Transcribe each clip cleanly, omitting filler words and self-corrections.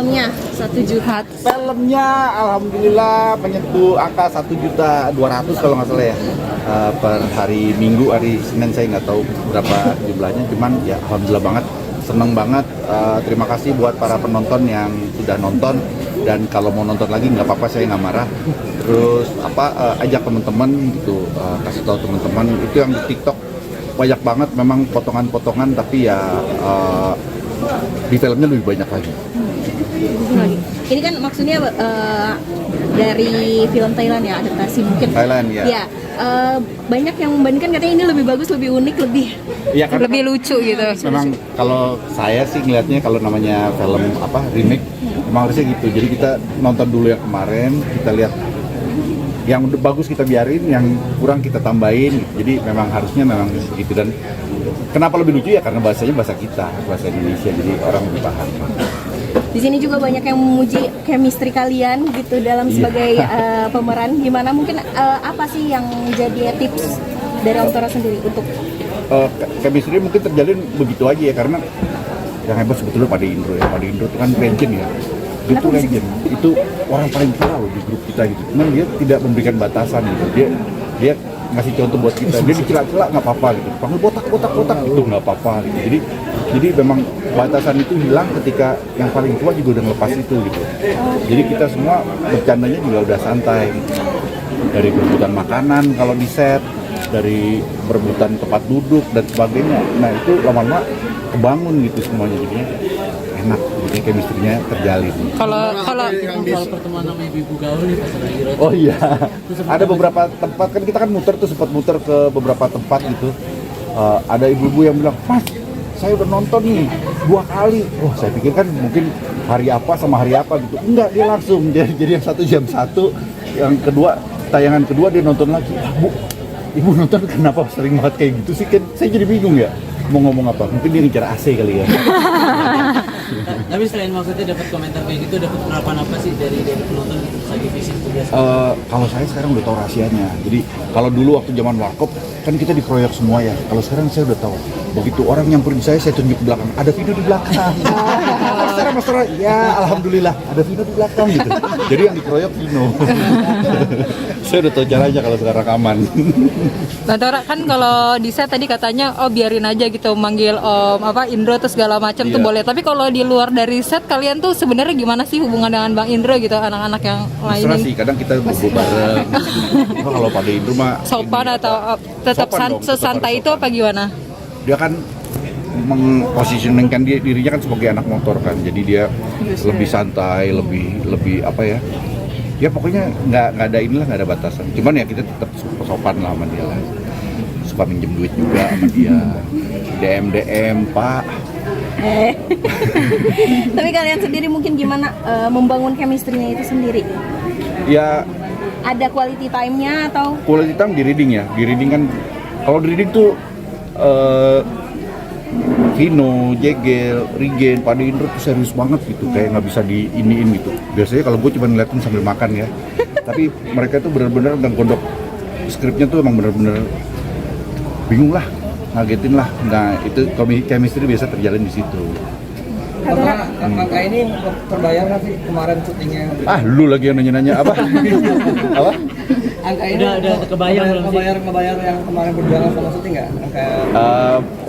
filmnya 1 juta? Filmnya alhamdulillah menyentuh angka 1.200.000 kalau nggak salah ya. Per hari Minggu, hari Senin saya nggak tahu berapa jumlahnya, cuman ya alhamdulillah banget, seneng banget. Terima kasih buat para penonton yang sudah nonton, dan kalau mau nonton lagi nggak apa-apa, saya nggak marah. Terus ajak teman-teman gitu, kasih tahu teman-teman. Itu yang di TikTok banyak banget memang potongan-potongan, tapi ya di filmnya lebih banyak lagi. Ini kan maksudnya dari film Thailand ya, adaptasi mungkin. Thailand ya. Ya, banyak yang membandingkan katanya ini lebih bagus, lebih unik, Ya, lebih lucu gitu. Memang kalau saya sih ngelihatnya kalau namanya film remake, memang harusnya gitu. Jadi kita nonton dulu yang kemarin, kita lihat yang udah bagus kita biarin, yang kurang kita tambahin. Jadi memang harusnya memang begitu. Dan kenapa lebih lucu ya, karena bahasanya bahasa kita, bahasa Indonesia, jadi orang lebih paham. Di sini juga banyak yang memuji chemistry kalian gitu dalam sebagai pemeran. Gimana mungkin apa sih yang jadi tips dari Om Tora sendiri untuk chemistry mungkin terjalin begitu aja ya, karena yang hebat sebetulnya Pade Indro ya. Pade Indro itu kan legend ya. Dia tuh legend. Itu orang paling tua loh di grup kita gitu. Cuman dia tidak memberikan batasan gitu. Dia ngasih contoh buat kita. Dia dicela-cela nggak apa-apa gitu. Panggil botak itu nggak apa-apa gitu. Jadi memang batasan itu hilang ketika yang paling tua juga udah ngelepas itu gitu. Jadi kita semua bercandanya juga udah santai. Dari berebutan makanan kalau di set, dari berebutan tempat duduk dan sebagainya. Nah itu lama-lama kebangun gitu semuanya, jadinya enak, jadi chemistry-nya terjalin. Kalau soal pertemuan sama ibu gaul nih pas lagi road. Oh iya, ada beberapa tempat kan kita kan muter tuh, sempat muter ke beberapa tempat gitu. Ada ibu-ibu yang bilang, Mas, saya udah nonton nih 2 kali. Oh, saya pikir kan mungkin hari apa sama hari apa gitu. Enggak, dia langsung. Jadi yang satu jam 1, yang kedua tayangan kedua dia nonton lagi. Bu, ibu nonton kenapa sering banget kayak gitu sih? Kan saya jadi bingung ya mau ngomong apa. Mungkin dia ngejar AC kali ya. Tapi selain maksudnya dapat komentar kayak gitu, dapat harapan apa sih dari penonton lagi visit itu biasa? Kalau saya sekarang udah tahu rahasianya. Jadi kalau dulu waktu zaman warkop kan kita dikeroyok semua ya. Kalau sekarang saya udah tahu. Begitu orang nyamperin saya tunjuk ke belakang. Ada Vino di belakang. Masalah, ya alhamdulillah ada Vino di belakang gitu. Jadi yang dikeroyok Vino. Saya udah tahu caranya kalau sekarang aman. Nah, Tora, kan kalau di set tadi katanya biarin aja gitu manggil Indro terus segala macam tuh boleh. Tapi kalau di luar dari set kalian tuh sebenarnya gimana sih hubungan dengan Bang Indro gitu, anak-anak yang lain? Mesra sih, kadang kita bobo bareng. Kalau pada Indro mah sopan atau tetap sesantai itu apa gimana? Dia kan mengpositioningkan dirinya kan sebagai anak motor kan, jadi dia lebih santai, lebih apa ya? Ya pokoknya nggak ada batasan. Cuman ya kita tetap sopan lah sama dia lah. Suka minjem duit juga sama dia. DM Pak. Tapi kalian sendiri mungkin gimana membangun chemistry-nya itu sendiri? Ya ada quality time-nya atau? Quality time di reading ya. Di reading kan kalau di reading tuh Vino, Jegel, Rigen, Pade Indro tuh serius banget gitu, kayak nggak bisa diiniin gitu. Biasanya kalau gue cuma ngeliatin sambil makan ya, tapi mereka tuh benar-benar dan gondok skripnya tuh emang benar-benar bingung lah, ngagetin lah. Nah itu chemistry biasa terjalin di situ. Angka ini terbayar nggak sih kemarin syutingnya? Lu lagi yang nanya-nanya apa? Apa? Angka ini udah ngebayar yang kemarin berjalan sama syuting nggak?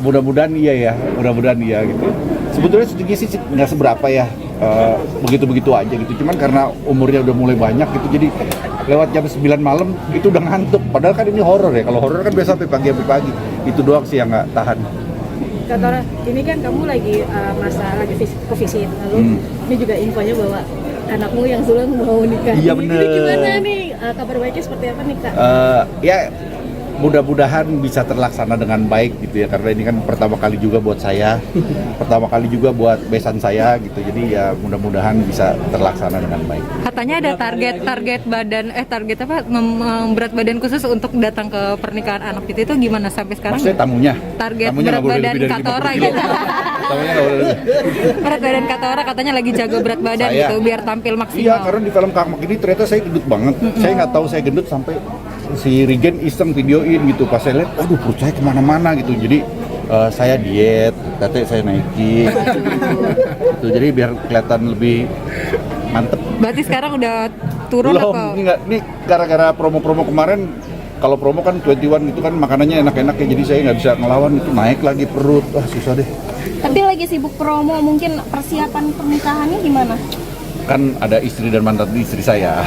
Mudah-mudahan iya gitu. Sebetulnya syutingnya sih nggak seberapa ya, begitu-begitu aja gitu. Cuman karena umurnya udah mulai banyak gitu, jadi lewat jam 9 malam itu udah ngantuk. Padahal kan ini horor ya. Kalau horor kan biasa sampai pagi. Itu doang sih yang nggak tahan. Kak Tora, ini kan kamu lagi lagi ke visit, lalu ini juga infonya bahwa anakmu yang sulung mau nikah. Iya bener. Ini gimana nih, kabar baiknya seperti apa nih Kak? Ya mudah-mudahan bisa terlaksana dengan baik gitu ya, karena ini kan pertama kali juga buat saya, pertama kali juga buat besan saya gitu. Jadi ya mudah-mudahan bisa terlaksana dengan baik. Katanya ada target badan berat badan khusus untuk datang ke pernikahan anak itu gimana sampai sekarang? Maksudnya tamunya? Target tamunya berat badan Katora gitu. Tamunya nggak boleh lebih. Berat badan Katora katanya lagi jaga berat badan Saya, gitu biar tampil maksimal. Iya, karena di film Kak Mak ini ternyata saya gendut banget. Saya nggak tahu saya gendut sampai si Rigen iseng videoin gitu. Pas saya lihat, aduh perut saya kemana-mana gitu. Jadi Saya diet, katanya saya naikin. Tuh, jadi biar kelihatan lebih mantep. Berarti sekarang udah turun Belum, apa? ini gara-gara promo-promo kemarin. Kalau promo kan 21 itu kan makanannya enak-enak ya, jadi saya nggak bisa ngelawan, itu naik lagi perut, wah susah deh. Tapi lagi sibuk promo, mungkin persiapan pernikahannya gimana? Kan ada istri dan mantan istri saya.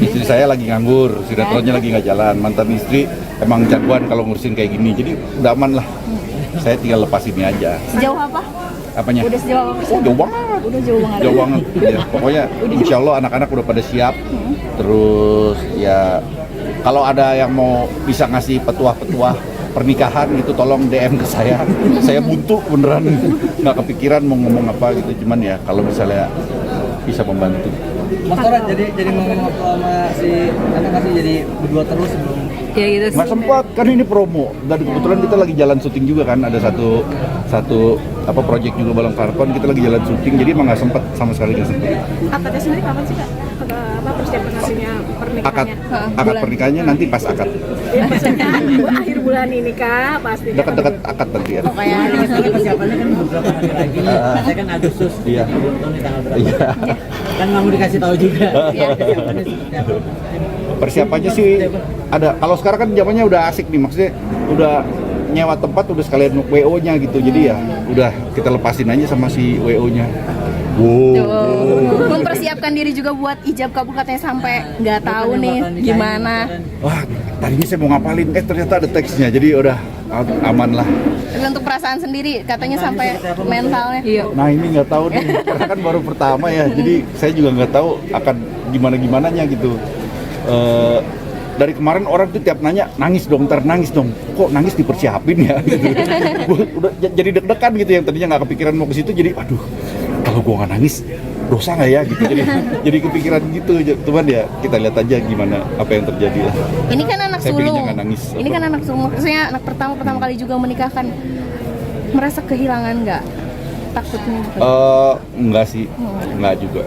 Istri saya lagi nganggur, sinetronnya lagi nggak jalan. Mantan istri emang jagoan kalau ngurusin kayak gini, jadi udah aman lah. Saya tinggal lepas ini aja. Sejauh apa? Apanya? Udah sejauh apa? Oh, jauh banget. Udah jauh banget. Jauh banget. Ya, pokoknya insya Allah anak-anak udah pada siap. Terus ya kalau ada yang mau bisa ngasih petuah-petuah pernikahan gitu, tolong DM ke saya. Saya buntu beneran, nggak kepikiran mau ngomong apa gitu. Cuman ya kalau misalnya bisa membantu. Mas Tora jadi ngomong sama si anak kasih jadi berdua terus sebelum Ya gitu sih. Nggak sempat, kan ini promo. Dan kebetulan kita lagi jalan syuting juga kan, ada satu apa project juga Balong Karpon, kita lagi jalan syuting, jadi emang nggak sempat sama sekali nggak sempat. Akadnya sendiri kapan sih Kak? Apa persiapan nantinya pernikahannya? Akad pernikahannya nanti pas akad, Ya, maksudnya akhir bulan ini Kak, pasti. dekat-dekat akad nanti ya. Soalnya persiapannya kan beberapa hari lagi. Saya kan Agustus. Iya. Belum tahu nih tanggal berapa. Iya. Kan nggak mau dikasih tahu juga. Persiapannya seperti apa. Persiapannya sih ada. Kalau sekarang kan zamannya udah asik nih, maksudnya udah nyewa tempat, udah sekalian WO-nya gitu. Jadi ya udah kita lepasin aja sama si WO-nya. Wow. Mempersiapkan diri juga buat ijab kabul, katanya sampai nggak tahu nih gimana. Wah, tadinya saya mau ngapalin, ternyata ada teksnya, jadi udah aman lah. Tapi untuk perasaan sendiri katanya sampai mentalnya. Iya. Nah ini nggak tahu nih, karena kan baru pertama ya, jadi saya juga nggak tahu akan gimana-gimananya gitu. Dari kemarin orang tuh tiap nanya, nangis dong, kok nangis dipersiapin ya gitu. Gua udah jadi deg-degan gitu, yang tadinya nggak kepikiran mau ke situ, jadi aduh, kalau gua nggak nangis dosa nggak ya gitu, jadi kepikiran gitu. Cuman ya kita lihat aja gimana apa yang terjadi lah. Ini kan anak Saya sulung. pengennya nggak nangis. Ini kan anak sulung, maksudnya anak pertama kali juga menikahkan. Merasa kehilangan nggak? Takutnya. Enggak sih, enggak juga.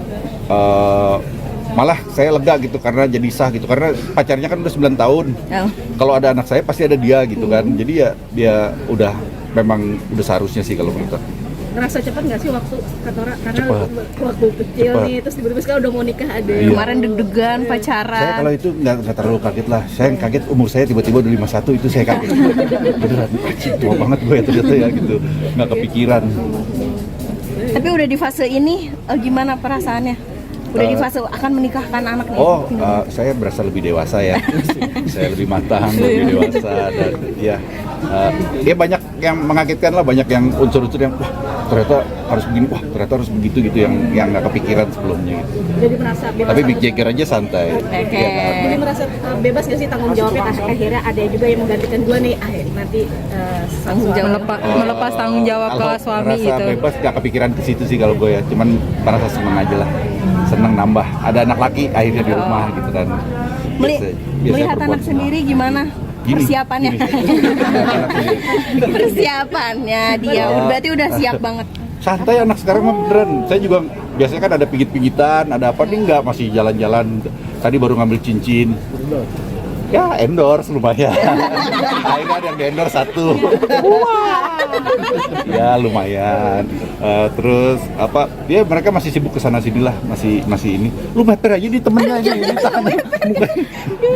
Malah saya lega gitu karena jadi sah gitu, karena pacarnya kan udah 9 tahun. Oh. Kalau ada anak saya pasti ada dia gitu kan. Jadi ya dia udah memang udah seharusnya sih kalau menurut aku. Ngerasa cepat nggak sih waktu Katora? Karena Cepet. waktu kecil Cepet. nih, terus tiba-tiba sekarang udah mau nikah ada. Iya. Kemarin deg-degan Saya pacaran. kalau itu nggak terlalu kaget lah. Saya yang kaget umur saya tiba-tiba udah 51, itu saya kaget. Beneran, anjing, tua banget gue ya ternyata ya gitu. Nggak kepikiran. Tapi udah di fase ini gimana perasaannya? Udah di fase akan menikahkan anak nih. Oh, saya berasa lebih dewasa ya. Saya lebih matang, lebih dewasa, dan ya banyak yang mengagetkan lah, banyak yang unsur-unsur yang wah ternyata harus begini, wah ternyata harus begitu gitu, yang nggak kepikiran sebelumnya gitu. Jadi merasa bebas. Tapi Mick Jagger aja santai. Oke. Ya kan? Jadi merasa bebas nggak sih tanggung jawabnya? Akhirnya ada juga yang menggantikan gue nih. Nanti Tanggung jawab. Melepas tanggung jawab ke Kalau suami merasa gitu. bebas nggak kepikiran ke situ sih kalau gue ya, cuman merasa seneng aja lah, seneng nambah ada anak laki akhirnya di rumah gitu kan. Biasa Melihat berbuat anak senang. sendiri gimana? Gini, Persiapannya. Anak sendiri. Persiapannya dia berarti udah siap banget. Santai anak sekarang mah beneran. Saya juga biasanya kan ada pingit-pingitan, ada apa nih, enggak, masih jalan-jalan. Tadi baru ngambil cincin. Ya endorse lumayan. Akhirnya ada yang di endorse 1. Ya lumayan. Terus apa? Ya mereka masih sibuk kesana sini lah, masih ini. Lu meter aja di temennya ini tangan mukanya.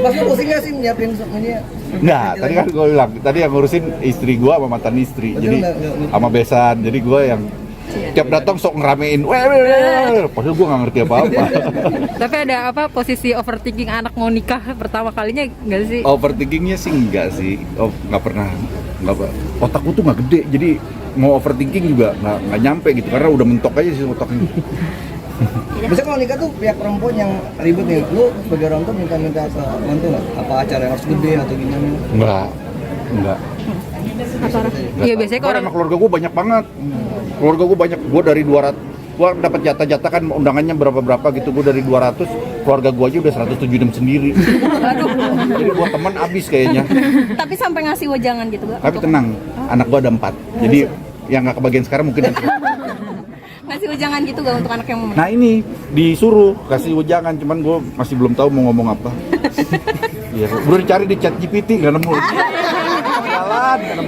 Mas lu pusing nggak sih nyiapin semuanya? Enggak, tadi kan gue bilang, tadi yang ngurusin istri gue sama mantan istri, Betul, jadi nggak. sama besan, jadi gue yang tiap datang sok ngeramein, padahal gue nggak ngerti apa-apa. Tapi ada apa posisi overthinking anak mau nikah pertama kalinya nggak sih? Overthinkingnya sih enggak sih, nggak pernah, otakku tuh nggak gede, jadi mau overthinking juga nggak nyampe gitu, karena udah mentok aja sih otaknya. Biasanya kalau nikah tuh pihak perempuan yang ribet nih, lu sebagai orang tua minta ke mantu nggak? Apa acara yang harus gede atau gimana? Enggak. Iya biasanya kalau Karena keluarga gue banyak banget. Keluarga gue banyak, gue dari 200, gue dapat jatah-jatah kan undangannya berapa gitu, gue dari 200, keluarga gue aja udah 176 sendiri. Jadi buat teman abis kayaknya. Tapi sampai ngasih wejangan gitu gak? Tapi tenang, anak gue ada 4, jadi yang nggak kebagian sekarang mungkin nanti. Ngasih wejangan gitu gak untuk anak yang mau? Nah ini disuruh kasih wejangan, cuman gue masih belum tahu mau ngomong apa. Iya, udah dicari di chat GPT nggak nemu. Salah. apaan?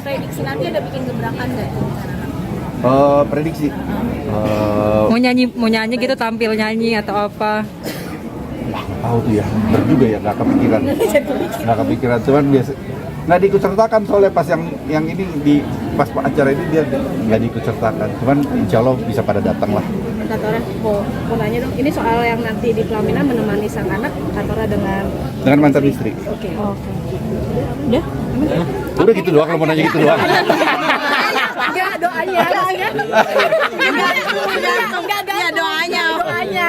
Prediksi nanti ada bikin gebrakan nggak? Prediksi. Mau nyanyi gitu, tampil nyanyi atau apa? Nggak tahu tuh ya, bener juga ya, nggak kepikiran, cuman biasa nggak diikut sertakan soalnya pas yang ini di pas acara ini dia nggak diikut sertakan, cuman insya Allah bisa pada datang lah. Katora mau nanya dong, ini soal yang nanti di pelaminan menemani sang anak Katora dengan Mantan istri. Oke. Udah gitu doang, kalau mau nanya gitu doang. Enggak doanya. Enggak doanya.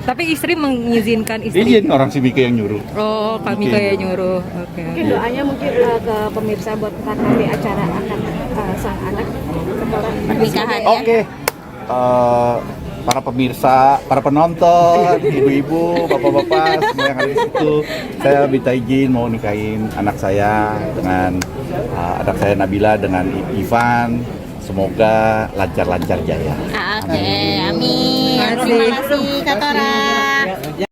Tapi istri mengizinkan istri. Izin orang si Mika yang nyuruh. Oh, kami kayak nyuruh. Oke. Mungkin doanya mungkin ke pemirsa buat nanti acara akan sang anak Pernikahannya. Oke. Para pemirsa, para penonton, ibu-ibu, bapak-bapak, semua yang ada di situ, saya minta izin mau nikahin anak saya dengan anak saya Nabila dengan Ivan. Semoga lancar-lancar jaya. Oke, amin. Terima kasih Kak Tora.